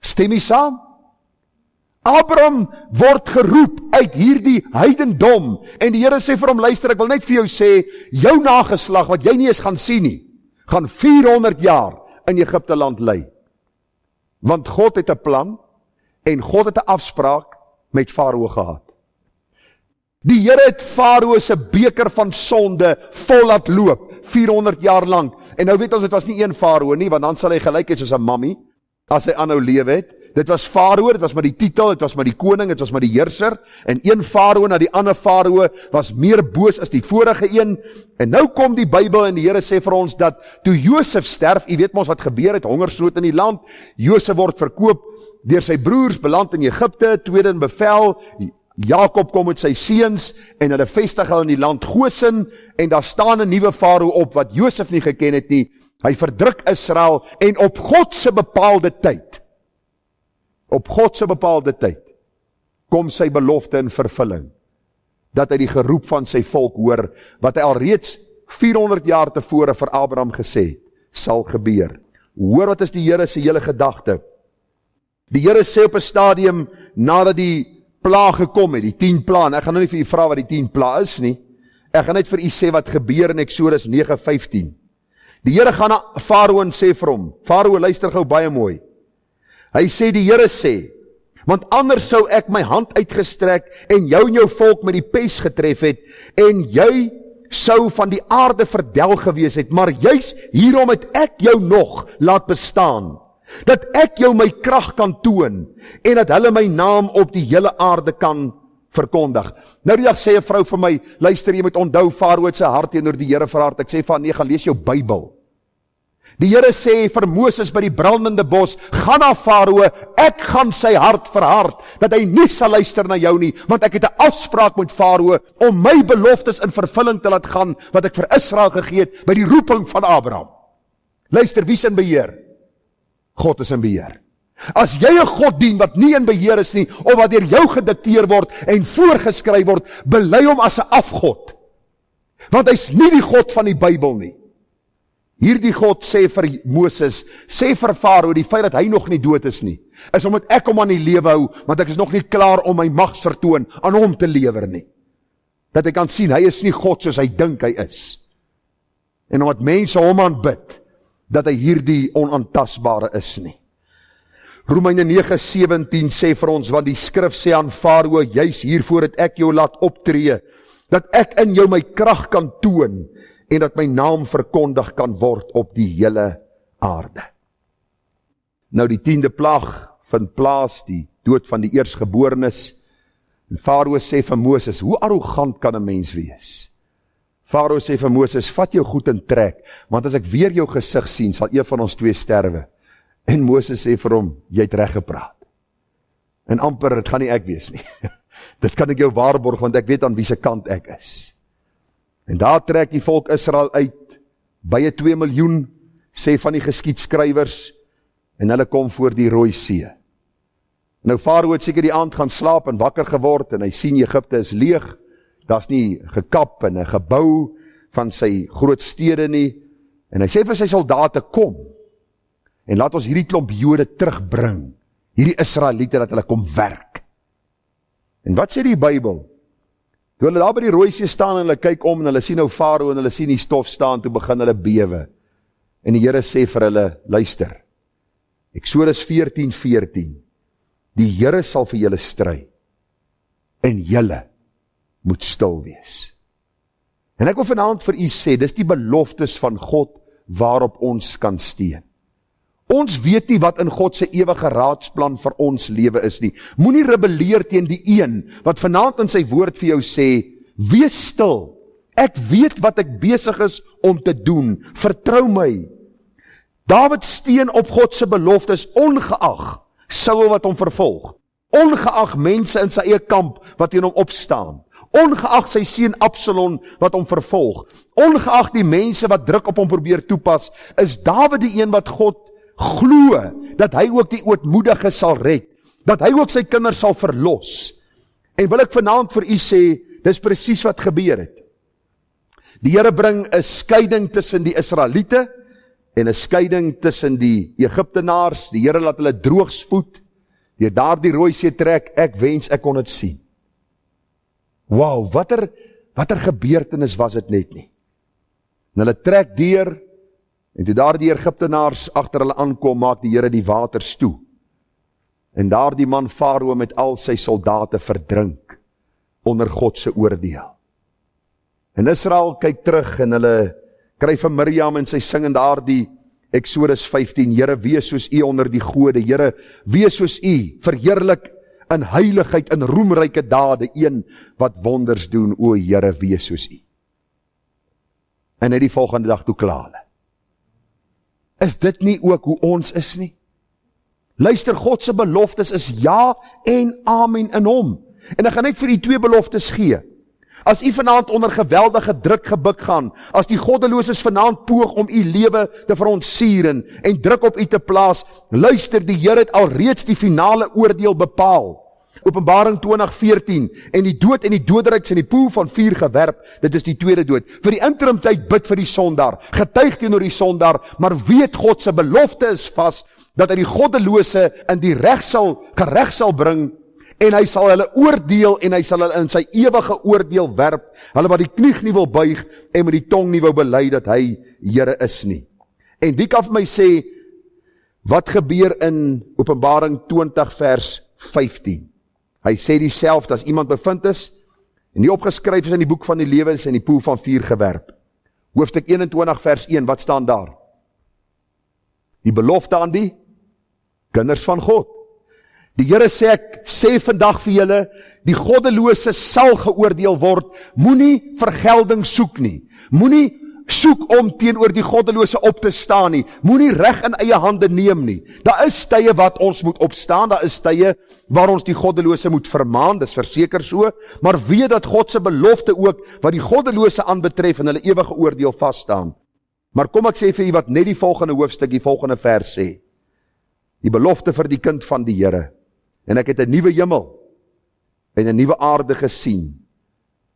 Stem jy saam? Abraham word geroep uit hierdie heidendom, en die Here sê vir hom, luister, ek wil net vir jou sê, jou nageslag, wat jy nie eens gaan sien nie, gaan 400 jaar in Egipte land lê. Want God het 'n plan, en God het 'n afspraak met Farao gehad. Die Here het Farao se beker van sonde vol laat loop, 400 jaar lank, en nou weet ons, dit was nie een Farao nie, want dan sal hy gelyk het soos 'n mammie, as hy aanhou lewe het. Dit was Farao, dit was maar die titel, dit was maar die koning, dit was maar die heerser, en een Farao na die ander Farao was meer boos as die vorige een, en nou kom die Bybel en die Here sê vir ons dat toe Josef sterf, jy weet mos wat gebeur het, hongersnood in die land, Josef word verkoop deur sy broers, beland in Egipte, tweede in bevel, Jakob kom met sy seuns, en hulle vestig hulle in die land Gosen, en daar staan 'n nuwe Farao op, wat Josef nie geken het nie, hy verdruk Israel, en op God se bepaalde tyd, kom sy belofte in vervulling, dat hy die geroep van sy volk hoor, wat hy al reeds 400 jaar tevore vir Abraham gesê het, sal gebeur. Hoor wat is die Here se hele gedagte. Die Here sê op 'n stadium, nadat die plaag gekom het, die 10 plaag, ek gaan nou nie vir u vra wat die 10 plaag is nie, ek gaan net vir u sê wat gebeur in Eksodus 9:15. Die Here gaan na Farao en sê vir hom, Farao, luister gou baie mooi. Hy sê, die Here sê, want anders sou ek my hand uitgestrek en jou volk met die pes getref het, en jy sou van die aarde verdel gewees het, maar juis hierom het ek jou nog laat bestaan, dat ek jou my krag kan toon, en dat hulle my naam op die hele aarde kan verkondig. Nou die dag sê 'n vrou vir my, luister, jy moet onthou, Farao het sy hart teenoor die Here verhard. Ek sê van, nee, gaan lees jou Bybel. Die Here sê vir Moses by die brandende bos, gaan na Farao, ek gaan sy hart verhard, dat hy nie sal luister na jou nie, want ek het 'n afspraak met Farao, om my beloftes in vervulling te laat gaan, wat ek vir Israel gegee het, by die roeping van Abraham. Luister, wie is in beheer? God is in beheer. As jy 'n God dien wat nie in beheer is nie, of wat deur jou gedikteer word en voorgeskryf word, bely hom as 'n afgod. Want hy's nie die God van die Bybel nie. Hierdie God sê vir Moses, sê vir Farao, die feit dat hy nog nie dood is nie, is omdat ek hom aan die lewe hou, want ek is nog nie klaar om my magsvertoon aan hom te lewer nie. Dat hy kan sien, hy is nie God soos hy dink hy is. En omdat mense hom aanbid, dat hy hierdie onaantastbare is nie. Romeine 9:17 sê vir ons, want die skrif sê aan Farao, juis hiervoor het ek jou laat optree, dat ek in jou my krag kan toon, en dat my naam verkondig kan word op die hele aarde. Nou die 10de plaag vind plaas, die dood van die eerstgeborenes. En Farao sê vir Moses, hoe arrogant kan 'n mens wees? Farao sê vir Moses, vat jou goed en trek, want as ek weer jou gesig sien, sal een van ons twee sterwe. En Moses sê vir hom, jy het reg gepraat. En amper, dit gaan nie ek wees nie. Dit kan ek jou waarborg, want ek weet aan wie se kant ek is. En daar trek die volk Israel uit, baie 2 miljoen, sê van die geskiedskrywers, en hulle kom voor die Rooi See. Nou Farao het seker die aand gaan slaap en wakker geword, en hy sien Egipte is leeg, daar's nie gekap en 'n gebou van sy groot stede nie, en hy sê vir sy soldate, kom, en laat ons hierdie klomp Jode terugbring, hierdie Israeliete, dat hulle kom werk. En wat sê die Bybel? Toe hulle daar by die Rooi See staan, en hulle kyk om, en hulle sien nou Farao, en hulle sien die stof staan, toe begin hulle bewe. En die Here sê vir hulle, luister, Eksodus 14:14, die Here sal vir julle stry, en julle moet stil wees. En ek wil vanaand vir u sê, dis die beloftes van God, waarop ons kan steun. Ons weet nie wat in God se ewige raadsplan vir ons lewe is nie. Moenie rebelleer teen die een, wat vanaand in sy woord vir jou sê, wees stil, ek weet wat ek besig is om te doen, vertrou my. Dawid steun op God se beloftes, ongeag Saul wat hom vervolg, ongeag mense in sy eie kamp wat teen hom opstaan, ongeag sy seun Absalom wat hom vervolg, ongeag die mense wat druk op hom probeer toepas, is Dawid die een wat God glo, dat hy ook die ootmoedige sal red, dat hy ook sy kinders sal verlos. En wil ek vanaand vir u sê, dis presies wat gebeur het. Die Here bring 'n skeiding tussen die Israeliete, en 'n skeiding tussen die Egiptenaars, die Here laat hulle droog spoed, deur daardie Rooi See trek, ek wens ek kon dit sien. Wow, watter gebeurtenis was dit net nie. En hulle trek deur, en toe daardie Egiptenaars agter hulle aankom, maak die Here die waters toe. En daardie man Farao met al sy soldate verdrink onder God se oordeel. En Israel kyk terug en hulle kry vir Miriam en sy sing in daardie Eksodus 15, Here, wees soos u onder die gode, Here, wees soos u, verheerlik in heiligheid, in roemryke dade, een wat wonders doen, o Here, wees soos u. En net die volgende dag toe kla hulle. Is dit nie ook hoe ons is nie? Luister, God se beloftes is ja en amen in hom. En ek gaan net vir die 2 beloftes gee. As u vanaand onder geweldige druk gebuk gaan, as die goddelooses vanaand poog om u lewe te verontsuur en druk op u te plaas, luister, die Here het alreeds die finale oordeel bepaal. Openbaring 20:14, en die dood en die doderyks in die poel van vuur gewerp, dit is die tweede dood. Vir die interimtyd bid vir die sondaar, getuig teenoor die sondaar, maar weet God se belofte is vas, dat hy die goddelose in die gereg sal bring, en hy sal hulle oordeel, en hy sal hulle in sy ewige oordeel werp, hulle wat die knie nie wil buig, en met die tong nie wil bely, dat hy Here is nie. En wie kan vir my sê, wat gebeur in Openbaring 20 vers 15? Hy sê dieselfde, as iemand bevind is, en nie opgeskryf is in die boek van die lewe, is in die poel van vuur gewerp. Hoofstuk 21 vers 1, wat staan daar? Die belofte aan die kinders van God. Die Here sê, ek sê vandag vir julle, die goddelose sal geoordeel word, moenie vergelding soek nie, moenie soek om teenoor die goddelose op te staan nie, moenie reg in eie hande neem nie. Daar is tye wat ons moet opstaan, daar is tye waar ons die goddelose moet vermaan, dis verseker so, maar weet dat God se belofte ook, wat die goddelose aanbetref, en hulle ewige oordeel vasstaan. Maar kom ek sê vir u wat net die volgende hoofstuk, die volgende vers sê, die belofte vir die kind van die Here, en ek het 'n nuwe hemel en 'n nuwe aarde gesien,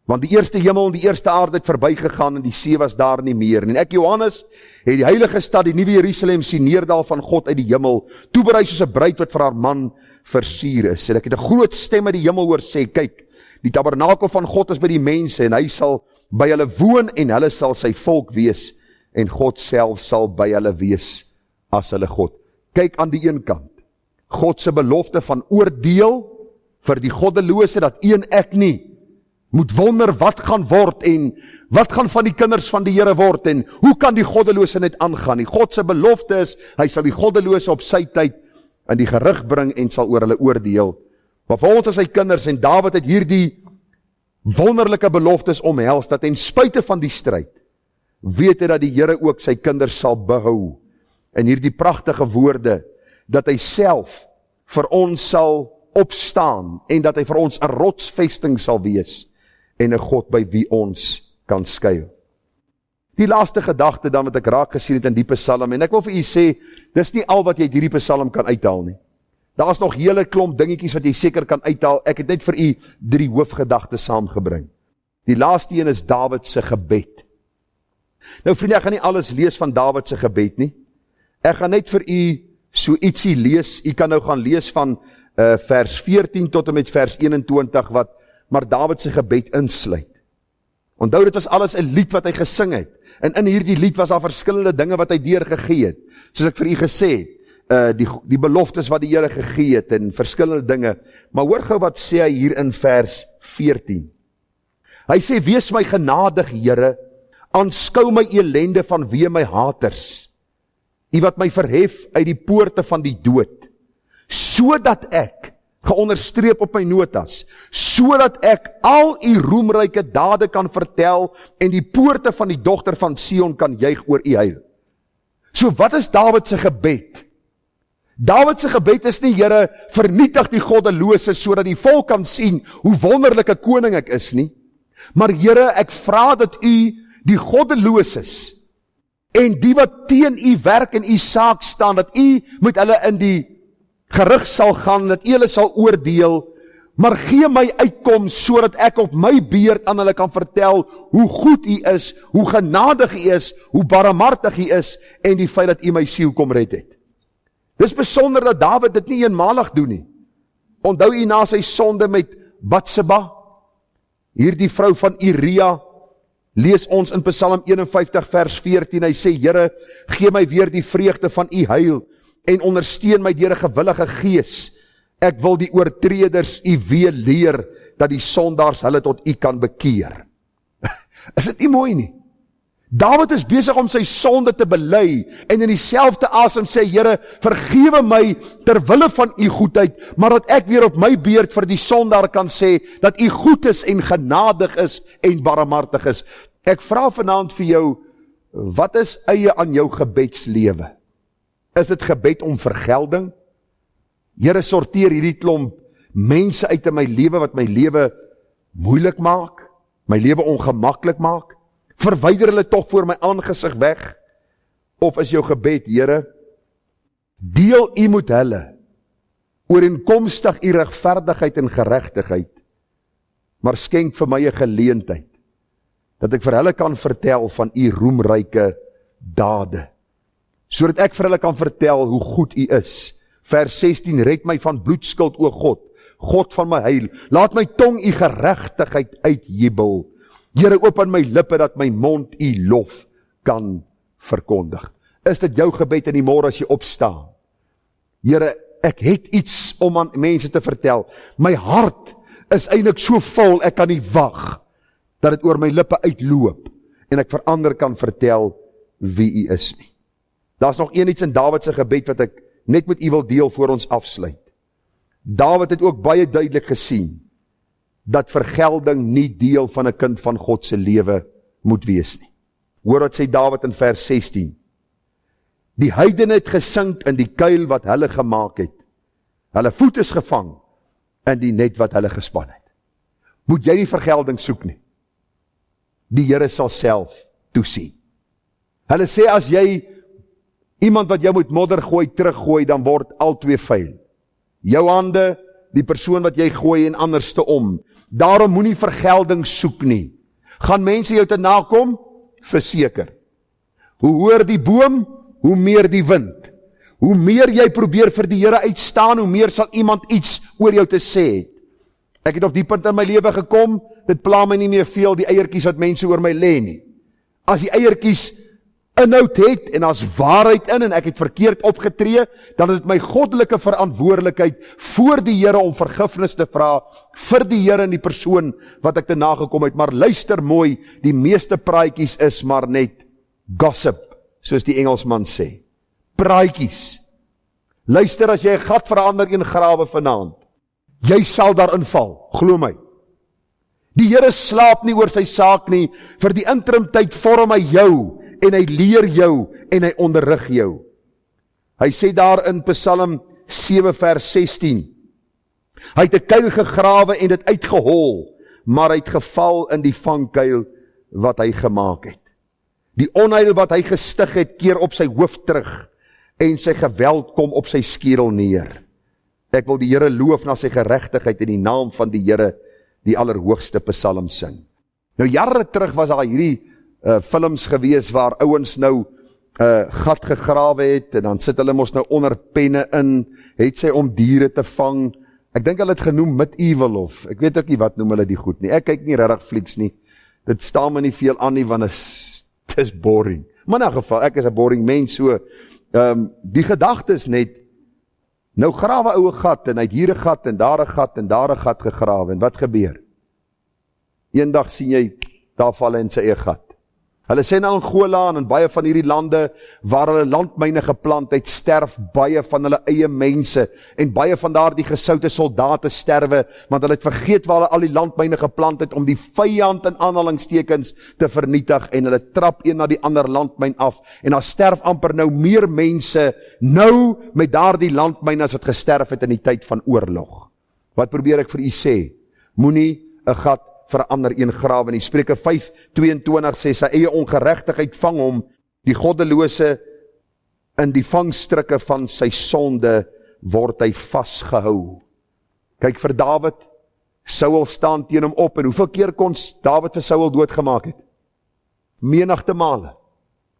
want die eerste hemel en die eerste aarde het verbygegaan en die see was daar nie meer. En ek, Johannes, het die heilige stad, die nuwe Jerusalem sien neerdal van God uit die hemel, toeberei soos 'n bruid wat vir haar man versier is. En ek het 'n groot stem uit die hemel hoor sê, kyk, die tabernakel van God is by die mense, en hy sal by hulle woon, en hulle sal sy volk wees, en God self sal by hulle wees as hulle God. Kyk aan die een kant, God se belofte van oordeel vir die goddelose, dat een ek nie moet wonder wat gaan word en wat gaan van die kinders van die Here word en hoe kan die goddelose net aangaan nie. God se belofte is, hy sal die goddelose op sy tyd in die gerig bring en sal oor hulle oordeel. Maar vir ons as sy kinders, en Dawid het hierdie wonderlike beloftes omhels, dat ten spyte van die stryd, weet hy dat die Here ook sy kinders sal behou. En hierdie pragtige woorde, dat hy self vir ons sal opstaan, en dat hy vir ons 'n rotsvesting sal wees, en 'n God by wie ons kan skuil. Die laaste gedagte dan wat ek raak gesien het in die Psalm, en ek wil vir u sê, dis nie al wat jy uit hierdie Psalm kan uithaal nie. Daar is nog hele klomp dingetjies wat jy seker kan uithaal. Ek het net vir u 3 hoofgedagtes saamgebring. Die laaste een is Dawid se gebed. Nou vriende, ek gaan nie alles lees van Dawid se gebed nie. Ek gaan net vir u so ietsie lees. U kan nou gaan lees van vers 14 tot en met vers 21 wat maar Dawid se gebed insluit. Onthou, dit was alles 'n lied wat hy gesing het. En in hierdie lied was daar verskillende dinge wat hy deurgegee het. Soos ek vir u gesê het, die beloftes wat die Here gegee het en verskillende dinge. Maar hoor gou wat sê hy hier in vers 14. Hy sê, wees my genadig, Here, aanskou my elende vanweë my haters. U wat my verhef uit die poorte van die dood, sodat ek, geonderstreep op my notas, sodat ek al u roemryke dade kan vertel en die poorte van die dogter van Sion kan juig oor u heil. So wat is Dawid se gebed? Dawid se gebed is nie, Here, vernietig die goddelose sodat die volk kan sien hoe wonderlike koning ek is nie. Maar Here, ek vra dat u die goddeloses en die wat teen u werk en u saak staan, dat u met hulle in die gerig sal gaan, dat u hulle sal oordeel, maar gee my uitkoms sodat ek op my beurt aan hulle kan vertel hoe goed u is, hoe genadig u is, hoe barmhartig u is en die feit dat u my siel kom red het. Dis besonder dat Dawid dit nie eenmalig doen nie. Onthou u na sy sonde met Batseba, hierdie vrou van Uria, lees ons in Psalm 51 vers 14, hy sê, Here, gee my weer die vreugde van u heil, en ondersteun my deur 'n gewillige gees. Ek wil die oortreders u weer leer, dat die sondaars hulle tot u kan bekeer. Is dit nie mooi nie? Dawid is besig om sy sonde te bely, en in dieselfde asem sê, Here, vergewe my terwille van u goedheid, maar dat ek weer op my beurt vir die sondaar kan sê, dat u goed is en genadig is en barmhartig is. Ek vra vanaand vir jou, wat is eie aan jou gebedslewe? Is dit gebed om vergelding? Here, sorteer hierdie klomp mense uit in my lewe wat my lewe moeilik maak, my lewe ongemaklik maak. Verwyder hulle tog voor my aangesig weg. Of is jou gebed, Here, deel u met hulle ooreenkomstig u regverdigheid en geregtigheid, maar skenk vir my 'n geleentheid dat ek vir hulle kan vertel van u roemryke dade, sodat ek vir hulle kan vertel hoe goed u is. Vers 16, red my van bloedskuld, o God, God van my heil, laat my tong u geregtigheid uitjubel. Here, open my lippe dat my mond u lof kan verkondig. Is dit jou gebed in die môre as jy opstaan? Here, ek het iets om aan mense te vertel. My hart is eintlik so vol, ek kan nie wag dat dit oor my lippe uitloop en ek vir ander kan vertel wie u is nie. Daar's nog iets in Dawid se gebed wat ek net met u wil deel voor ons afsluit. Dawid het ook baie duidelik gesien dat vergelding nie deel van 'n kind van God se lewe moet wees nie. Hoor wat sê Dawid in vers 16. Die heidene het gesink in die kuil wat hulle gemaak het. Hulle voet is gevang in die net wat hulle gespan het. Moet jy nie vergelding soek nie. Die Here sal self toesien. Hulle sê as jy iemand wat jou met modder gooi, teruggooi, dan word albei vuil. Jou hande, die persoon wat jy gooi en anderste om. Daarom moenie vergelding soek nie. Gaan mense jou te nakom? Verseker. Hoe hoër die boom, hoe meer die wind. Hoe meer jy probeer vir die Here uitstaan, hoe meer sal iemand iets oor jou te sê. Ek het op die punt in my lewe gekom, dit pla my nie meer veel die eiertjies wat mense oor my lê nie. As die eiertjies inhoud het en as waarheid in en ek het verkeerd opgetree, dan is dit my goddelike verantwoordelikheid voor die Here om vergifnis te vra vir die Here en die persoon wat ek te nagekom het. Maar luister mooi, die meeste praatjies is maar net gossip, soos die Engelsman sê. Praatjies. Luister, as jy 'n gat vir 'n ander een grawe vanaand, jy sal daarin val, glo my. Die Here slaap nie oor sy saak nie, vir die interim tyd vorm hy jou, en hy leer jou, en hy onderrig jou. Hy sê daar in Psalm 7 vers 16, hy het 'n kuil gegrawe en dit uitgehol, maar hy het geval in die vangkuil wat hy gemaak het. Die onheil wat hy gestig het, keer op sy hoof terug, en sy geweld kom op sy skedel neer. Ek wil die Here loof na sy geregtigheid in die naam van die Here, die allerhoogste Psalm sing. Nou jare terug was daar hierdie films gewees waar ouens nou gat gegrawe het, en dan sit hulle mos nou onder penne in, het sy om diere te vang. Ek dink hulle het genoem Medieval of, ek weet ook nie wat noem hulle die goed nie. Ek kyk nie regtig flieks nie. Dit staan my nie veel aan nie, want het is boring. Maar in 'n geval, ek is 'n boring mens, so die gedagte is net, nou grawe oue gat, en hy het hier 'n gat, en daar 'n gat, en daar 'n gat gegrawe, en wat gebeur? Eendag sien jy, daar val hy in sy eie gat. Hulle sê in Angola en in baie van hierdie lande waar hulle landmyne geplant het, sterf baie van hulle eie mense, en baie van daardie gesoute soldate sterwe, want hulle het vergeet waar hulle al die landmyne geplant het, om die vyand in aanhalingstekens te vernietig, en hulle trap een na die ander landmyn af, en daar sterf amper nou meer mense, nou met daardie landmyne as wat gesterf het in die tyd van oorlog. Wat probeer ek vir u sê? Moenie 'n gat vir ander een grawe nie. Spreuke 5:22 sê, sy eie ongeregtigheid vang hom, die goddelose in die vangstrikke van sy sonde word hy vasgehou. Kyk vir Dawid, Saul staan teen hom op, en hoeveel keer kon Dawid vir Saul doodgemaak het? Menigte male.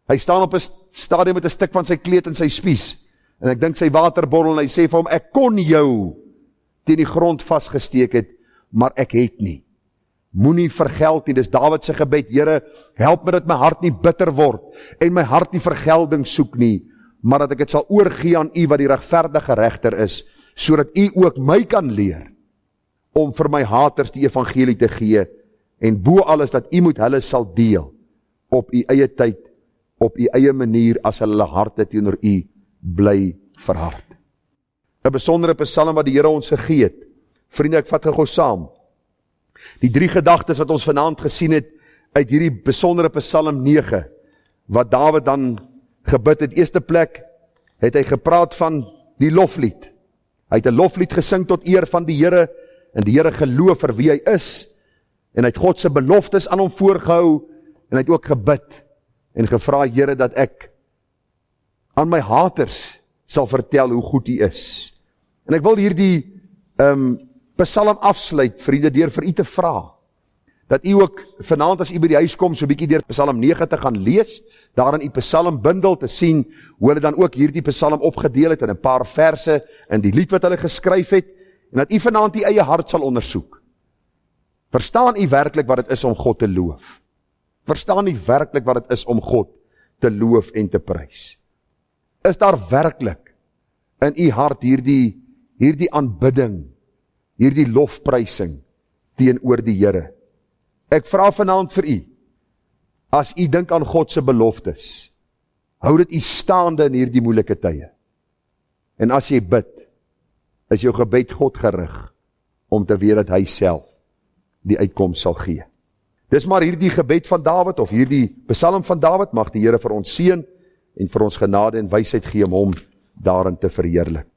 Hy staan op 'n stadium met 'n stuk van sy kleed in sy spies, en ek dink sy waterborrel, en hy sê vir hom, ek kon jou teen die grond vasgesteek het, maar ek het nie. Moenie vergeld nie, dis Dawid se gebed, Here, help my dat my hart nie bitter word, en my hart nie vergelding soek nie, maar dat ek dit sal oorgee aan u wat die regverdige regter is, sodat u ook my kan leer, om vir my haters die evangelie te gee, en bo alles dat u met hulle sal deel, op u eie tyd, op u eie manier, as hulle harte teenoor u bly verhard. 'n besondere psalm wat die Here ons gegee het. Vriende, ek vat gou saam. Die 3 gedagtes wat ons vanaand gesien het, uit hierdie besondere Psalm 9, wat Dawid dan gebid het. Eerste plek, het hy gepraat van die loflied. Hy het 'n loflied gesing tot eer van die Here, en die Here geloof vir wie hy is, en hy het God se beloftes aan hom voorgehou, en hy het ook gebid, en gevra, Here, dat ek aan my haters sal vertel hoe goed hy is. En ek wil hierdie Psalm afsluit, vriende, deur vir u te vra, dat u ook vanaand as u by die huis kom, so 'n bietjie deur Psalm 9 te gaan lees, daar in u psalmbundel te sien, hoe hulle dan ook hierdie psalm opgedeel het, in 'n paar verse, in die lied wat hulle geskryf het, en dat u vanaand u eie hart sal ondersoek. Verstaan u werklik wat dit is om God te loof? Verstaan u werklik wat dit is om God te loof en te prys? Is daar werklik in u hart hierdie aanbidding, hierdie lofprysing teenoor die Here? Ek vra vanaand vir u, as u dink aan God se beloftes, hou dit u staande in hierdie moeilike tye. En as jy bid, is jou gebed God gerig, om te weet dat hy self die uitkoms sal gee. Dis maar hierdie gebed van Dawid, of hierdie psalm van Dawid, mag die Here vir ons seën, en vir ons genade en wysheid gee om hom daarin te verheerlik.